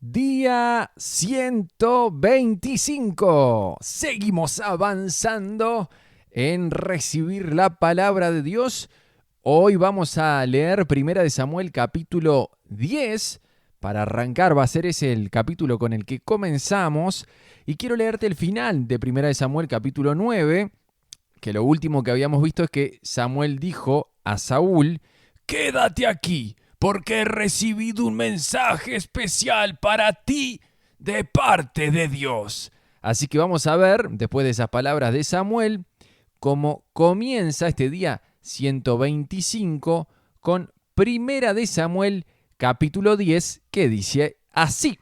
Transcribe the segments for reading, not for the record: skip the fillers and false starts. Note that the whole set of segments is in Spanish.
Día 125. Seguimos avanzando en recibir la palabra de Dios. Hoy vamos a leer 1 de Samuel capítulo 10. Para arrancar va a ser ese el capítulo con el que comenzamos. Y quiero leerte el final de 1 de Samuel capítulo 9, que lo último que habíamos visto es que Samuel dijo a Saúl: «Quédate aquí, porque he recibido un mensaje especial para ti de parte de Dios». Así que vamos a ver, después de esas palabras de Samuel, cómo comienza este día 125 con 1 de Samuel capítulo 10, que dice así: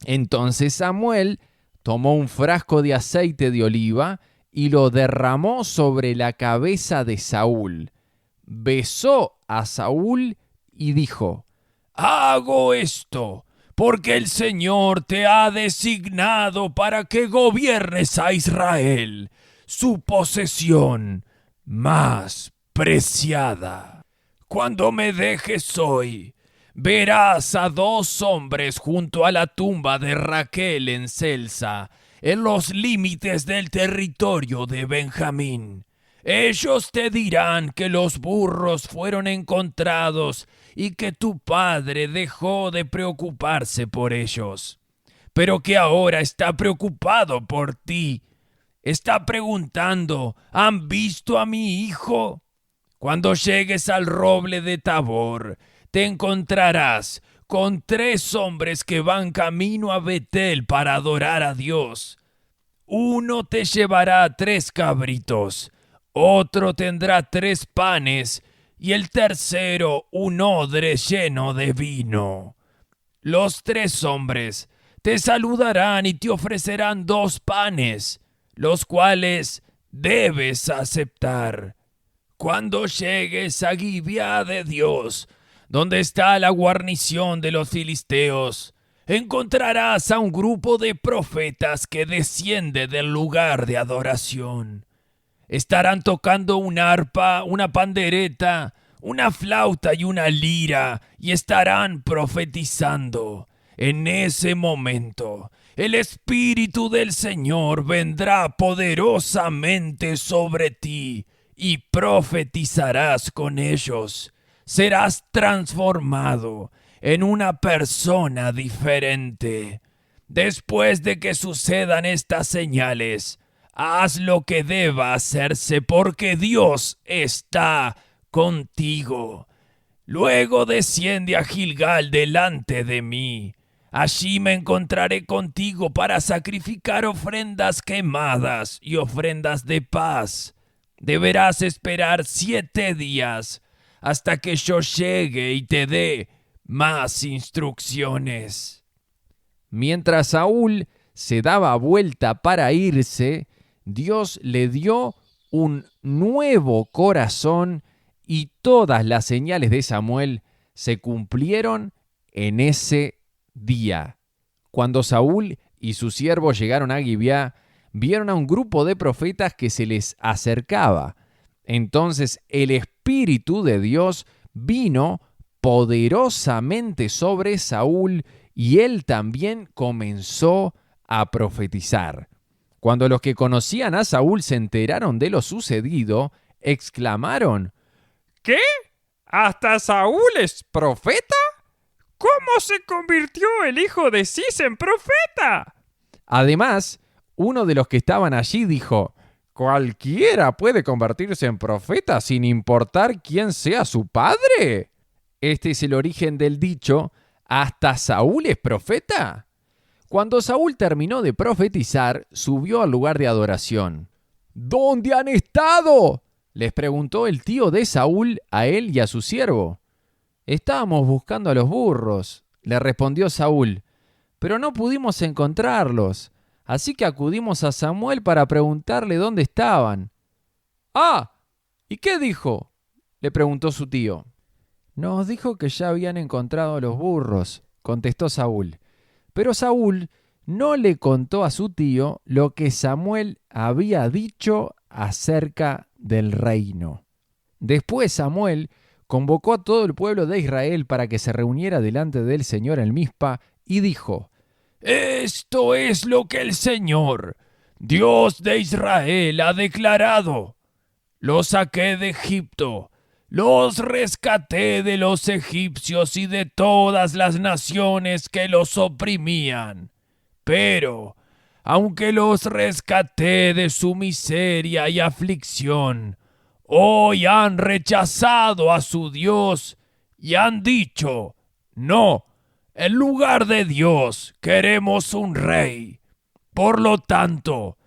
«Entonces Samuel tomó un frasco de aceite de oliva y lo derramó sobre la cabeza de Saúl. Besó a Saúl y dijo: «Hago esto porque el Señor te ha designado para que gobiernes a Israel, su posesión más preciada. Cuando me dejes hoy, verás a 2 hombres junto a la tumba de Raquel en Celsa, en los límites del territorio de Benjamín. Ellos te dirán que los burros fueron encontrados y que tu padre dejó de preocuparse por ellos, pero que ahora está preocupado por ti. Está preguntando: ¿han visto a mi hijo? Cuando llegues al roble de Tabor, te encontrarás con 3 hombres que van camino a Betel para adorar a Dios. Uno te llevará 3 cabritos, otro tendrá 3 panes y el tercero un odre lleno de vino. Los 3 hombres te saludarán y te ofrecerán 2 panes, los cuales debes aceptar. Cuando llegues a Gibeá de Dios, donde está la guarnición de los filisteos, encontrarás a un grupo de profetas que desciende del lugar de adoración. Estarán tocando un arpa, una pandereta, una flauta y una lira, y estarán profetizando. En ese momento, el Espíritu del Señor vendrá poderosamente sobre ti, y profetizarás con ellos. Serás transformado en una persona diferente. Después de que sucedan estas señales, haz lo que deba hacerse, porque Dios está contigo. Luego desciende a Gilgal delante de mí. Allí me encontraré contigo para sacrificar ofrendas quemadas y ofrendas de paz. Deberás esperar 7 días hasta que yo llegue y te dé más instrucciones». Mientras Saúl se daba vuelta para irse, Dios le dio un nuevo corazón y todas las señales de Samuel se cumplieron en ese día. Cuando Saúl y sus siervos llegaron a Gibeá, vieron a un grupo de profetas que se les acercaba. Entonces el Espíritu de Dios vino poderosamente sobre Saúl y él también comenzó a profetizar. Cuando los que conocían a Saúl se enteraron de lo sucedido, exclamaron: ¿Qué? ¿Hasta Saúl es profeta? ¿Cómo se convirtió el hijo de Cis en profeta? Además, uno de los que estaban allí dijo: «¿Cualquiera puede convertirse en profeta sin importar quién sea su padre?». Este es el origen del dicho: «¿Hasta Saúl es profeta?». Cuando Saúl terminó de profetizar, subió al lugar de adoración. «¿Dónde han estado?», les preguntó el tío de Saúl a él y a su siervo. «Estábamos buscando a los burros», le respondió Saúl, «pero no pudimos encontrarlos. Así que acudimos a Samuel para preguntarle dónde estaban». «Ah, ¿y qué dijo?», le preguntó su tío. «Nos dijo que ya habían encontrado a los burros», contestó Saúl. Pero Saúl no le contó a su tío lo que Samuel había dicho acerca del reino. Después Samuel convocó a todo el pueblo de Israel para que se reuniera delante del Señor en Mizpa y dijo: «Esto es lo que el Señor, Dios de Israel, ha declarado. Los saqué de Egipto, los rescaté de los egipcios y de todas las naciones que los oprimían. Pero, aunque los rescaté de su miseria y aflicción, hoy han rechazado a su Dios y han dicho: no, en lugar de Dios queremos un rey. Por lo tanto,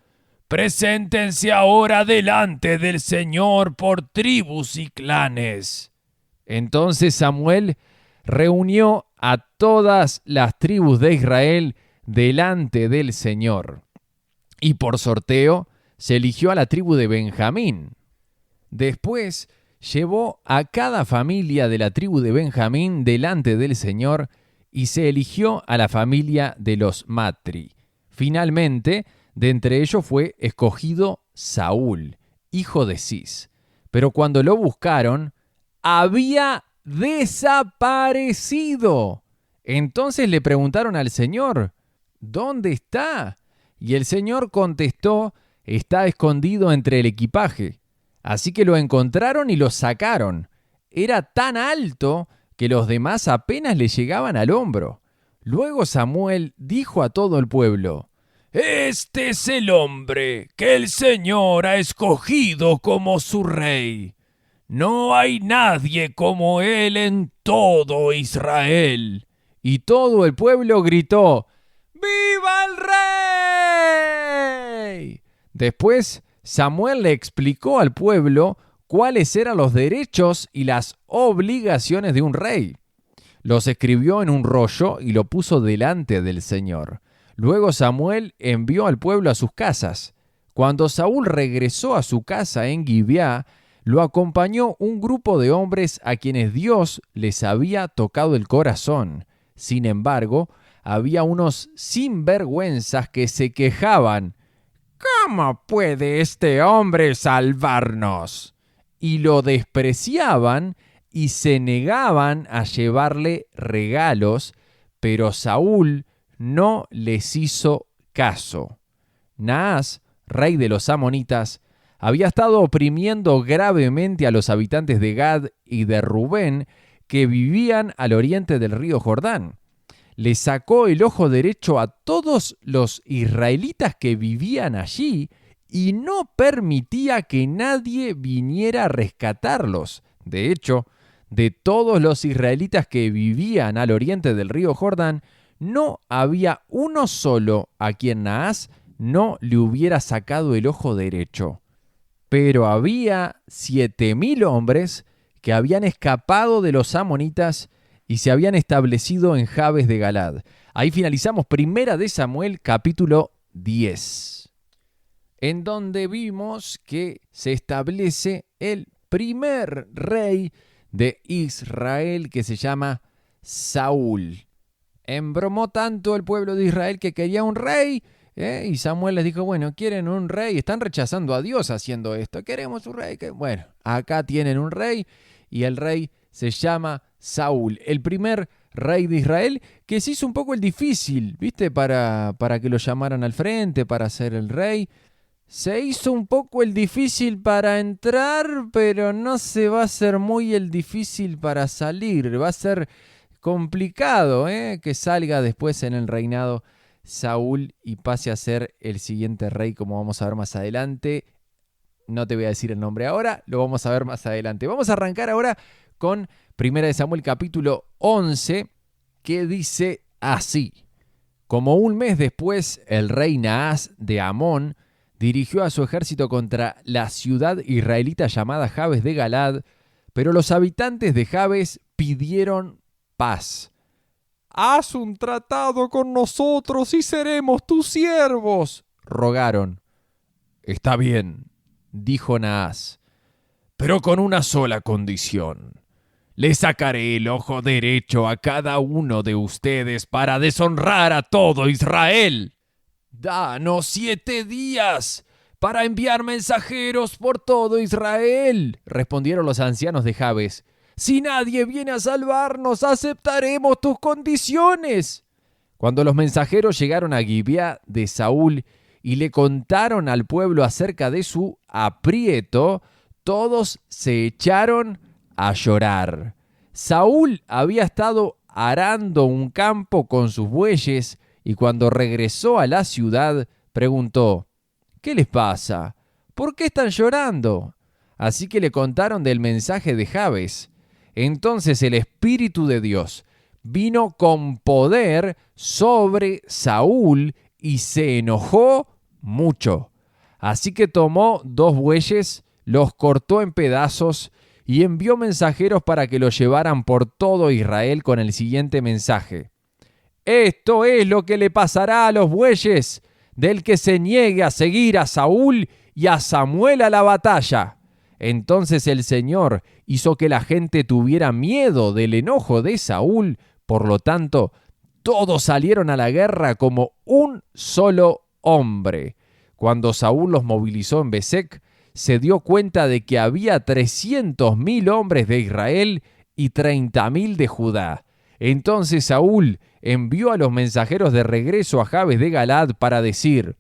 preséntense ahora delante del Señor por tribus y clanes». Entonces Samuel reunió a todas las tribus de Israel delante del Señor, y por sorteo se eligió a la tribu de Benjamín. Después llevó a cada familia de la tribu de Benjamín delante del Señor y se eligió a la familia de los Matri. Finalmente, de entre ellos fue escogido Saúl, hijo de Cis. Pero cuando lo buscaron, había desaparecido. Entonces le preguntaron al Señor: «¿Dónde está?». Y el Señor contestó: «Está escondido entre el equipaje». Así que lo encontraron y lo sacaron. Era tan alto que los demás apenas le llegaban al hombro. Luego Samuel dijo a todo el pueblo: «Este es el hombre que el Señor ha escogido como su rey. No hay nadie como él en todo Israel». Y todo el pueblo gritó: «¡Viva el rey!». Después Samuel le explicó al pueblo cuáles eran los derechos y las obligaciones de un rey. Los escribió en un rollo y lo puso delante del Señor. Luego Samuel envió al pueblo a sus casas. Cuando Saúl regresó a su casa en Gibeá, lo acompañó un grupo de hombres a quienes Dios les había tocado el corazón. Sin embargo, había unos sinvergüenzas que se quejaban: «¿Cómo puede este hombre salvarnos?». Y lo despreciaban y se negaban a llevarle regalos, pero Saúl no les hizo caso. Naas, rey de los amonitas, había estado oprimiendo gravemente a los habitantes de Gad y de Rubén que vivían al oriente del río Jordán. Le sacó el ojo derecho a todos los israelitas que vivían allí y no permitía que nadie viniera a rescatarlos. De hecho, de todos los israelitas que vivían al oriente del río Jordán, no había uno solo a quien Naas no le hubiera sacado el ojo derecho. Pero había 7,000 hombres que habían escapado de los amonitas y se habían establecido en Jabes de Galad. Ahí finalizamos Primera de Samuel, capítulo 10, en donde vimos que se establece el primer rey de Israel, que se llama Saúl. Embromó tanto el pueblo de Israel que quería un rey, y Samuel les dijo: bueno, quieren un rey, están rechazando a Dios haciendo esto, queremos un rey. Bueno, acá tienen un rey, y el rey se llama Saúl, el primer rey de Israel, que se hizo un poco el difícil, ¿viste? Para que lo llamaran al frente, para ser el rey. Se hizo un poco el difícil para entrar, pero no se va a hacer muy el difícil para salir. Va a ser complicado, que salga después en el reinado Saúl y pase a ser el siguiente rey, como vamos a ver más adelante. No te voy a decir el nombre ahora, lo vamos a ver más adelante. Vamos a arrancar ahora con Primera de Samuel capítulo 11, que dice así: Como un mes después, el rey Naas de Amón dirigió a su ejército contra la ciudad israelita llamada Jabes de Galad, pero los habitantes de Jabes pidieron paz. «Haz un tratado con nosotros y seremos tus siervos», rogaron. «Está bien», dijo Naas, «pero con una sola condición. Le sacaré el ojo derecho a cada uno de ustedes para deshonrar a todo Israel. Danos 7 días para enviar mensajeros por todo Israel», respondieron los ancianos de Jabes. «Si nadie viene a salvarnos, aceptaremos tus condiciones». Cuando los mensajeros llegaron a Gibeá de Saúl y le contaron al pueblo acerca de su aprieto, todos se echaron a llorar. Saúl había estado arando un campo con sus bueyes y cuando regresó a la ciudad preguntó: ¿qué les pasa? ¿Por qué están llorando? Así que le contaron del mensaje de Jabes. Entonces el Espíritu de Dios vino con poder sobre Saúl y se enojó mucho. Así que tomó 2 bueyes, los cortó en pedazos y envió mensajeros para que los llevaran por todo Israel con el siguiente mensaje: esto es lo que le pasará a los bueyes del que se niegue a seguir a Saúl y a Samuel a la batalla. Entonces el Señor hizo que la gente tuviera miedo del enojo de Saúl, por lo tanto, todos salieron a la guerra como un solo hombre. Cuando Saúl los movilizó en Besec, se dio cuenta de que había 300.000 hombres de Israel y 30.000 de Judá. Entonces Saúl envió a los mensajeros de regreso a Jabes de Galaad para decir: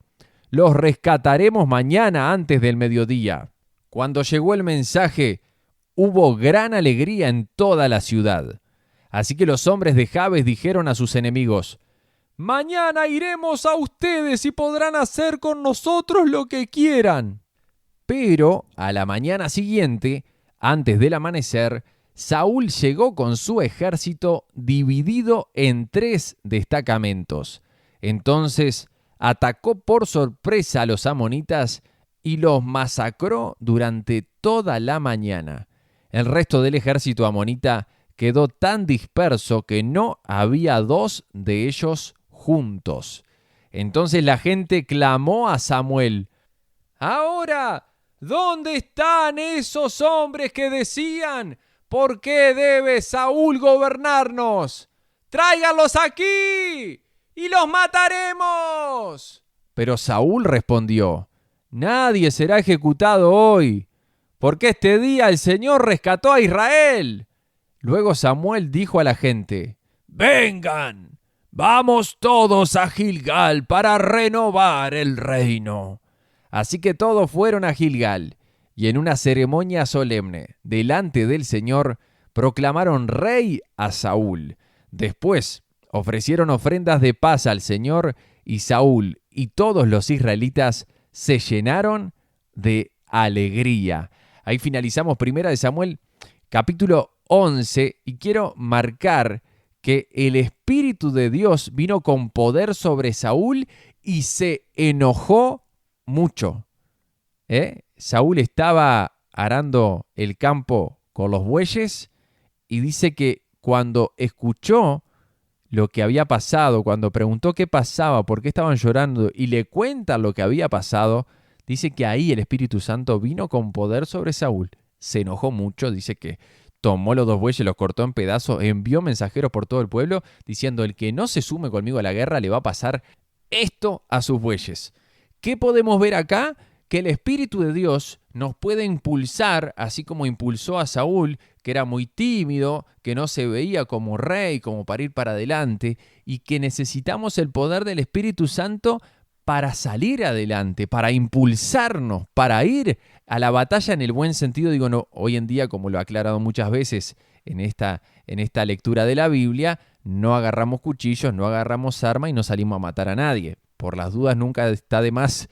los rescataremos mañana antes del mediodía. Cuando llegó el mensaje, hubo gran alegría en toda la ciudad. Así que los hombres de Jabes dijeron a sus enemigos: mañana iremos a ustedes y podrán hacer con nosotros lo que quieran. Pero a la mañana siguiente, antes del amanecer, Saúl llegó con su ejército dividido en 3 destacamentos. Entonces atacó por sorpresa a los amonitas y los masacró durante toda la mañana. El resto del ejército amonita quedó tan disperso que no había 2 de ellos juntos. Entonces la gente clamó a Samuel: ahora, ¿dónde están esos hombres que decían: ¿por qué debe Saúl gobernarnos? ¡Tráiganlos aquí y los mataremos! Pero Saúl respondió: nadie será ejecutado hoy, porque este día el Señor rescató a Israel. Luego Samuel dijo a la gente: vengan, vamos todos a Gilgal para renovar el reino. Así que todos fueron a Gilgal, y en una ceremonia solemne delante del Señor proclamaron rey a Saúl. Después ofrecieron ofrendas de paz al Señor, y Saúl y todos los israelitas se llenaron de alegría. Ahí finalizamos 1 Samuel capítulo 11, y quiero marcar que el Espíritu de Dios vino con poder sobre Saúl y se enojó mucho. Saúl estaba arando el campo con los bueyes y dice que cuando escuchó lo que había pasado, cuando preguntó qué pasaba, por qué estaban llorando y le cuentan lo que había pasado, dice que ahí el Espíritu Santo vino con poder sobre Saúl. Se enojó mucho, dice que tomó los 2 bueyes, los cortó en pedazos, envió mensajeros por todo el pueblo diciendo: el que no se sume conmigo a la guerra le va a pasar esto a sus bueyes. ¿Qué podemos ver acá? Que el Espíritu de Dios nos puede impulsar, así como impulsó a Saúl, que era muy tímido, que no se veía como rey, como para ir para adelante, y que necesitamos el poder del Espíritu Santo para salir adelante, para impulsarnos, para ir a la batalla en el buen sentido. Digo, no, hoy en día, como lo he aclarado muchas veces en esta lectura de la Biblia, no agarramos cuchillos, no agarramos armas y no salimos a matar a nadie. Por las dudas nunca está de más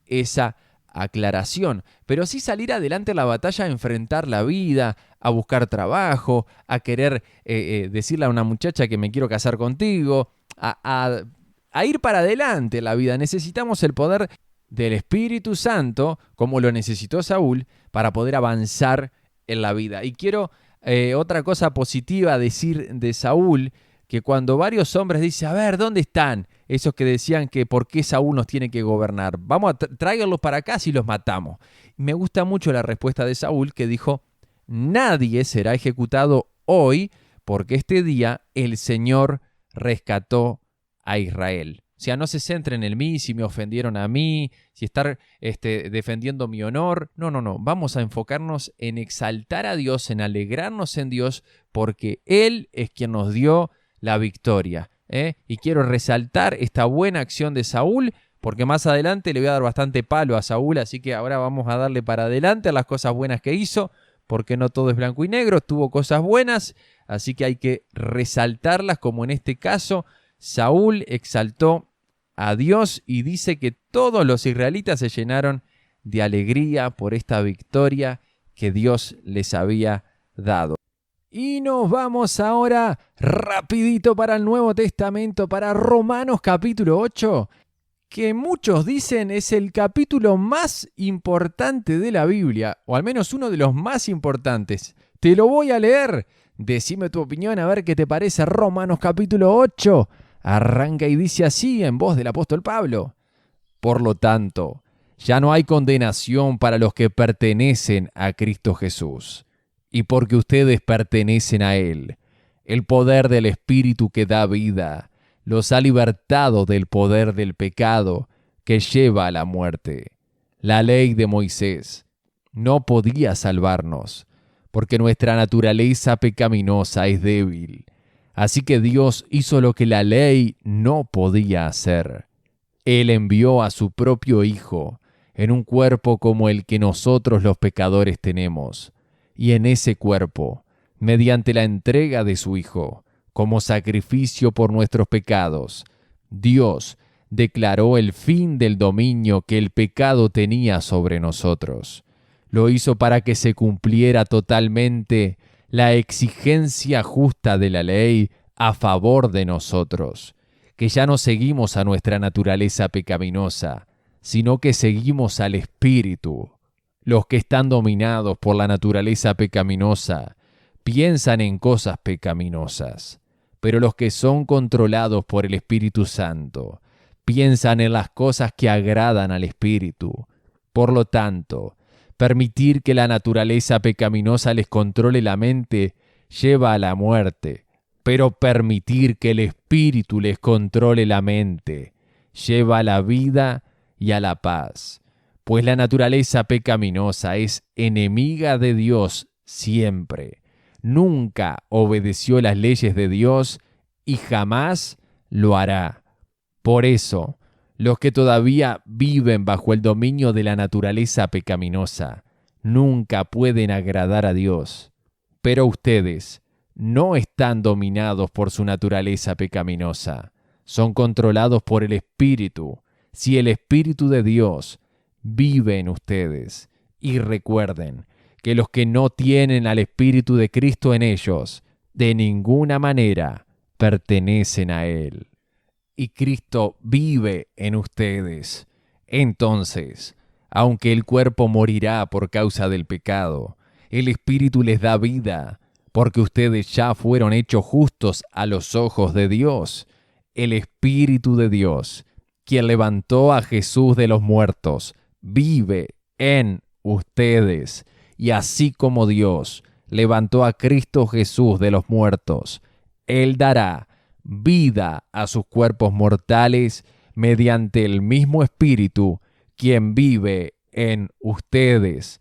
esa aclaración, pero sí salir adelante en la batalla, a enfrentar la vida, a buscar trabajo, a querer decirle a una muchacha que me quiero casar contigo, a ir para adelante en la vida. Necesitamos el poder del Espíritu Santo, como lo necesitó Saúl, para poder avanzar en la vida. Y quiero otra cosa positiva decir de Saúl, que cuando varios hombres dicen: a ver, ¿dónde están esos que decían que por qué Saúl nos tiene que gobernar? Vamos a tráiganlos para acá si los matamos. Me gusta mucho la respuesta de Saúl, que dijo: nadie será ejecutado hoy, porque este día el Señor rescató a Israel. O sea, no se centren en mí, si me ofendieron a mí, si estar defendiendo mi honor. No. Vamos a enfocarnos en exaltar a Dios, en alegrarnos en Dios, porque Él es quien nos dio la victoria. Y quiero resaltar esta buena acción de Saúl, porque más adelante le voy a dar bastante palo a Saúl, así que ahora vamos a darle para adelante a las cosas buenas que hizo, porque no todo es blanco y negro, tuvo cosas buenas, así que hay que resaltarlas, como en este caso, Saúl exaltó a Dios y dice que todos los israelitas se llenaron de alegría por esta victoria que Dios les había dado. Y nos vamos ahora rapidito para el Nuevo Testamento, para Romanos capítulo 8, que muchos dicen es el capítulo más importante de la Biblia, o al menos uno de los más importantes. Te lo voy a leer. Decime tu opinión, a ver qué te parece. Romanos capítulo 8. Arranca y dice así en voz del apóstol Pablo. Por lo tanto, ya no hay condenación para los que pertenecen a Cristo Jesús. Y porque ustedes pertenecen a Él, el poder del Espíritu que da vida los ha libertado del poder del pecado que lleva a la muerte. La ley de Moisés no podía salvarnos, porque nuestra naturaleza pecaminosa es débil. Así que Dios hizo lo que la ley no podía hacer. Él envió a su propio Hijo en un cuerpo como el que nosotros los pecadores tenemos, y en ese cuerpo, mediante la entrega de su Hijo, como sacrificio por nuestros pecados, Dios declaró el fin del dominio que el pecado tenía sobre nosotros. Lo hizo para que se cumpliera totalmente la exigencia justa de la ley a favor de nosotros, que ya no seguimos a nuestra naturaleza pecaminosa, sino que seguimos al Espíritu. Los que están dominados por la naturaleza pecaminosa piensan en cosas pecaminosas, pero los que son controlados por el Espíritu Santo piensan en las cosas que agradan al Espíritu. Por lo tanto, permitir que la naturaleza pecaminosa les controle la mente lleva a la muerte, pero permitir que el Espíritu les controle la mente lleva a la vida y a la paz. Pues la naturaleza pecaminosa es enemiga de Dios siempre. Nunca obedeció las leyes de Dios y jamás lo hará. Por eso, los que todavía viven bajo el dominio de la naturaleza pecaminosa nunca pueden agradar a Dios. Pero ustedes no están dominados por su naturaleza pecaminosa. Son controlados por el Espíritu, si el Espíritu de Dios vive en ustedes. Y recuerden que los que no tienen al Espíritu de Cristo en ellos, de ninguna manera pertenecen a Él. Y Cristo vive en ustedes. Entonces, aunque el cuerpo morirá por causa del pecado, el Espíritu les da vida, porque ustedes ya fueron hechos justos a los ojos de Dios. El Espíritu de Dios, quien levantó a Jesús de los muertos, vive en ustedes. Y así como Dios levantó a Cristo Jesús de los muertos, Él dará vida a sus cuerpos mortales mediante el mismo Espíritu, quien vive en ustedes.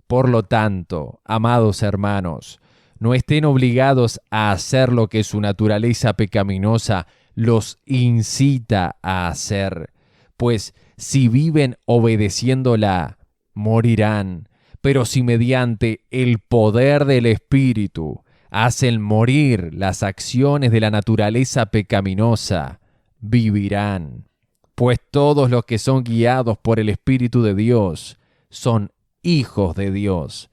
Por lo tanto, amados hermanos, no estén obligados a hacer lo que su naturaleza pecaminosa los incita a hacer, pues si viven obedeciéndola, morirán. Pero si mediante el poder del Espíritu hacen morir las acciones de la naturaleza pecaminosa, vivirán. Pues todos los que son guiados por el Espíritu de Dios son hijos de Dios.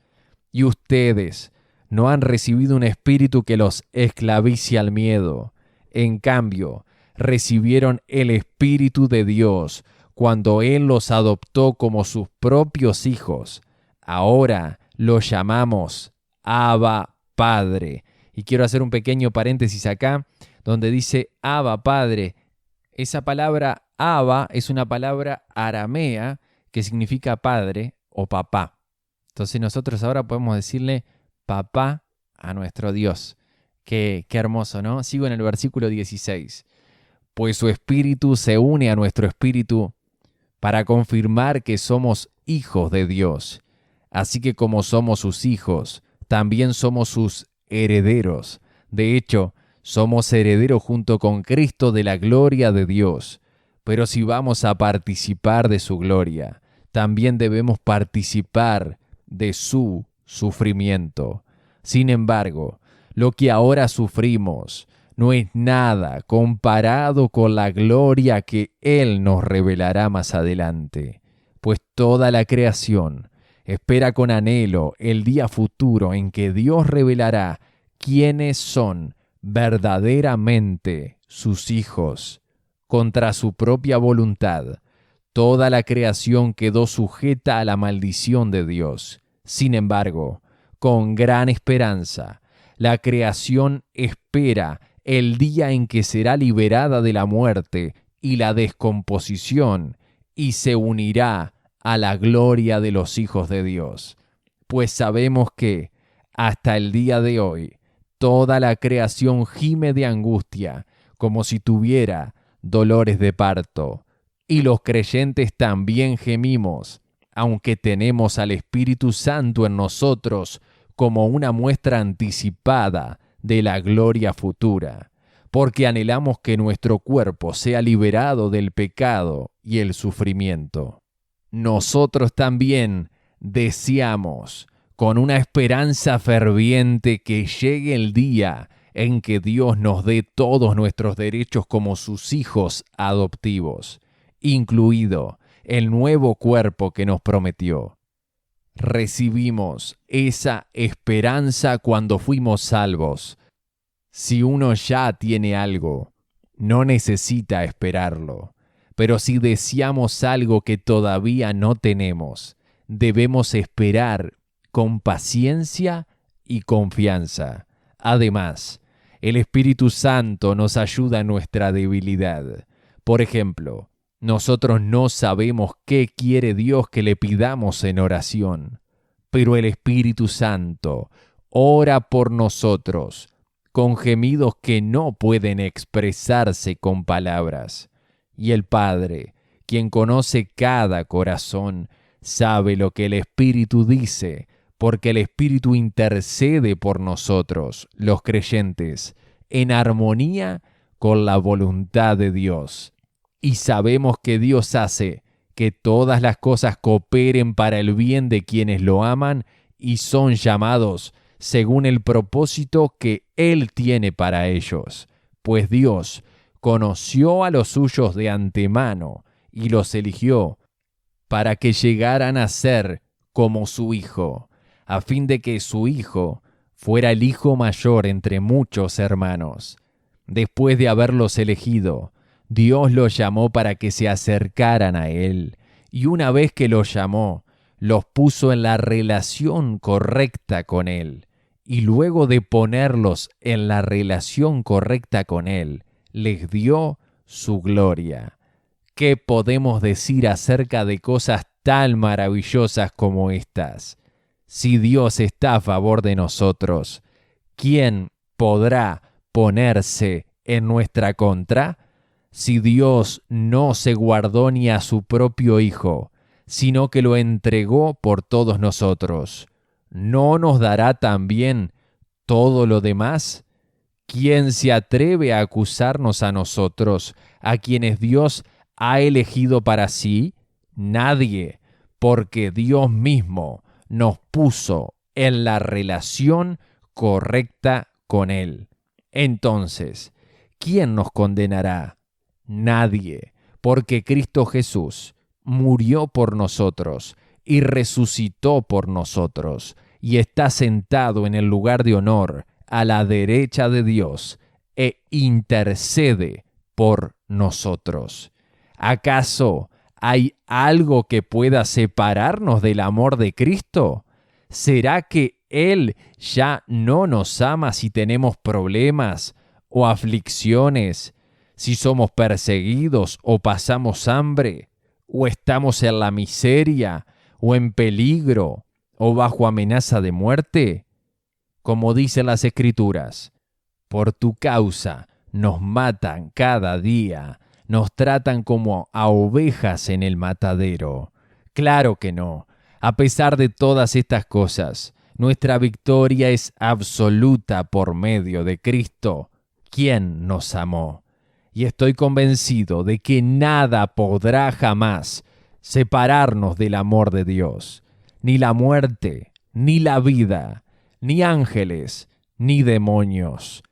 Y ustedes no han recibido un espíritu que los esclavice al miedo. En cambio, recibieron el Espíritu de Dios cuando Él los adoptó como sus propios hijos. Ahora los llamamos Abba Padre. Y quiero hacer un pequeño paréntesis acá, donde dice Abba Padre. Esa palabra Abba es una palabra aramea que significa padre o papá. Entonces nosotros ahora podemos decirle papá a nuestro Dios. Qué hermoso, ¿no? Sigo en el versículo 16. Pues su espíritu se une a nuestro espíritu para confirmar que somos hijos de Dios. Así que como somos sus hijos, también somos sus herederos. De hecho, somos herederos junto con Cristo de la gloria de Dios. Pero si vamos a participar de su gloria, también debemos participar de su sufrimiento. Sin embargo, lo que ahora sufrimos no es nada comparado con la gloria que Él nos revelará más adelante, pues toda la creación espera con anhelo el día futuro en que Dios revelará quiénes son verdaderamente sus hijos. Contra su propia voluntad, toda la creación quedó sujeta a la maldición de Dios. Sin embargo, con gran esperanza, la creación espera el día en que será liberada de la muerte y la descomposición y se unirá a la gloria de los hijos de Dios. Pues sabemos que, hasta el día de hoy, toda la creación gime de angustia, como si tuviera dolores de parto. Y los creyentes también gemimos, aunque tenemos al Espíritu Santo en nosotros como una muestra anticipada de la gloria futura, porque anhelamos que nuestro cuerpo sea liberado del pecado y el sufrimiento. Nosotros también deseamos, con una esperanza ferviente, que llegue el día en que Dios nos dé todos nuestros derechos como sus hijos adoptivos, incluido el nuevo cuerpo que nos prometió. Recibimos esa esperanza cuando fuimos salvos. Si uno ya tiene algo, no necesita esperarlo. Pero si deseamos algo que todavía no tenemos, debemos esperar con paciencia y confianza. Además, el Espíritu Santo nos ayuda en nuestra debilidad. Por ejemplo, nosotros no sabemos qué quiere Dios que le pidamos en oración, pero el Espíritu Santo ora por nosotros con gemidos que no pueden expresarse con palabras. Y el Padre, quien conoce cada corazón, sabe lo que el Espíritu dice, porque el Espíritu intercede por nosotros, los creyentes, en armonía con la voluntad de Dios. Y sabemos que Dios hace que todas las cosas cooperen para el bien de quienes lo aman y son llamados según el propósito que Él tiene para ellos. Pues Dios conoció a los suyos de antemano y los eligió para que llegaran a ser como su Hijo, a fin de que su Hijo fuera el hijo mayor entre muchos hermanos. Después de haberlos elegido, Dios los llamó para que se acercaran a Él, y una vez que los llamó, los puso en la relación correcta con Él, y luego de ponerlos en la relación correcta con Él, les dio su gloria. ¿Qué podemos decir acerca de cosas tan maravillosas como estas? Si Dios está a favor de nosotros, ¿quién podrá ponerse en nuestra contra? Si Dios no se guardó ni a su propio Hijo, sino que lo entregó por todos nosotros, ¿no nos dará también todo lo demás? ¿Quién se atreve a acusarnos a nosotros, a quienes Dios ha elegido para sí? Nadie, porque Dios mismo nos puso en la relación correcta con Él. Entonces, ¿quién nos condenará? Nadie, porque Cristo Jesús murió por nosotros y resucitó por nosotros, y está sentado en el lugar de honor a la derecha de Dios, e intercede por nosotros. ¿Acaso hay algo que pueda separarnos del amor de Cristo? ¿Será que Él ya no nos ama si tenemos problemas o aflicciones, si somos perseguidos o pasamos hambre, o estamos en la miseria, o en peligro, o bajo amenaza de muerte? Como dicen las Escrituras, por tu causa nos matan cada día, nos tratan como a ovejas en el matadero. Claro que no. A pesar de todas estas cosas, nuestra victoria es absoluta por medio de Cristo, quién nos amó. Y estoy convencido de que nada podrá jamás separarnos del amor de Dios. Ni la muerte, ni la vida, ni ángeles, ni demonios,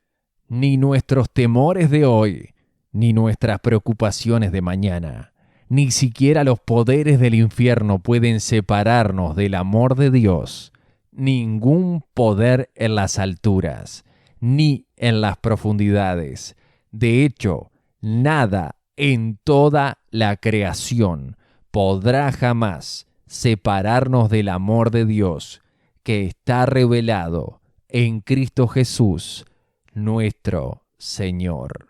ni nuestros temores de hoy, ni nuestras preocupaciones de mañana. Ni siquiera los poderes del infierno pueden separarnos del amor de Dios. Ningún poder en las alturas, ni en las profundidades. De hecho, nada en toda la creación podrá jamás separarnos del amor de Dios que está revelado en Cristo Jesús, nuestro Señor.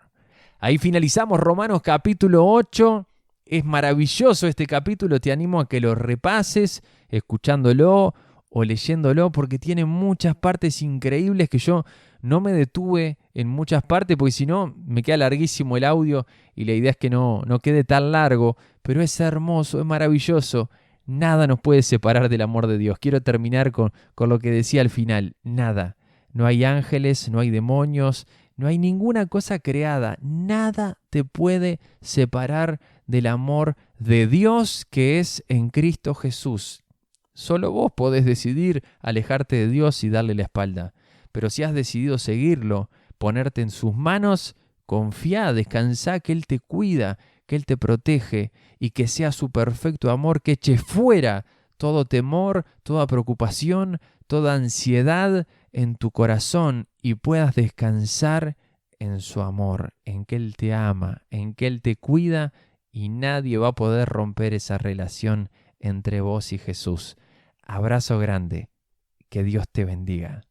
Ahí finalizamos Romanos capítulo 8. Es maravilloso este capítulo, te animo a que lo repases escuchándolo o leyéndolo porque tiene muchas partes increíbles que yo no me detuve en muchas partes porque si no me queda larguísimo el audio y la idea es que no quede tan largo, pero es hermoso, es maravilloso. Nada nos puede separar del amor de Dios. Quiero terminar con lo que decía al final. Nada. No hay ángeles, no hay demonios, no hay ninguna cosa creada. Nada te puede separar del amor de Dios que es en Cristo Jesús. Solo vos podés decidir alejarte de Dios y darle la espalda. Pero si has decidido seguirlo, ponerte en sus manos, confía, descansá que Él te cuida, que Él te protege y que sea su perfecto amor que eche fuera todo temor, toda preocupación, toda ansiedad en tu corazón y puedas descansar en su amor, en que Él te ama, en que Él te cuida y nadie va a poder romper esa relación entre vos y Jesús. Abrazo grande, que Dios te bendiga.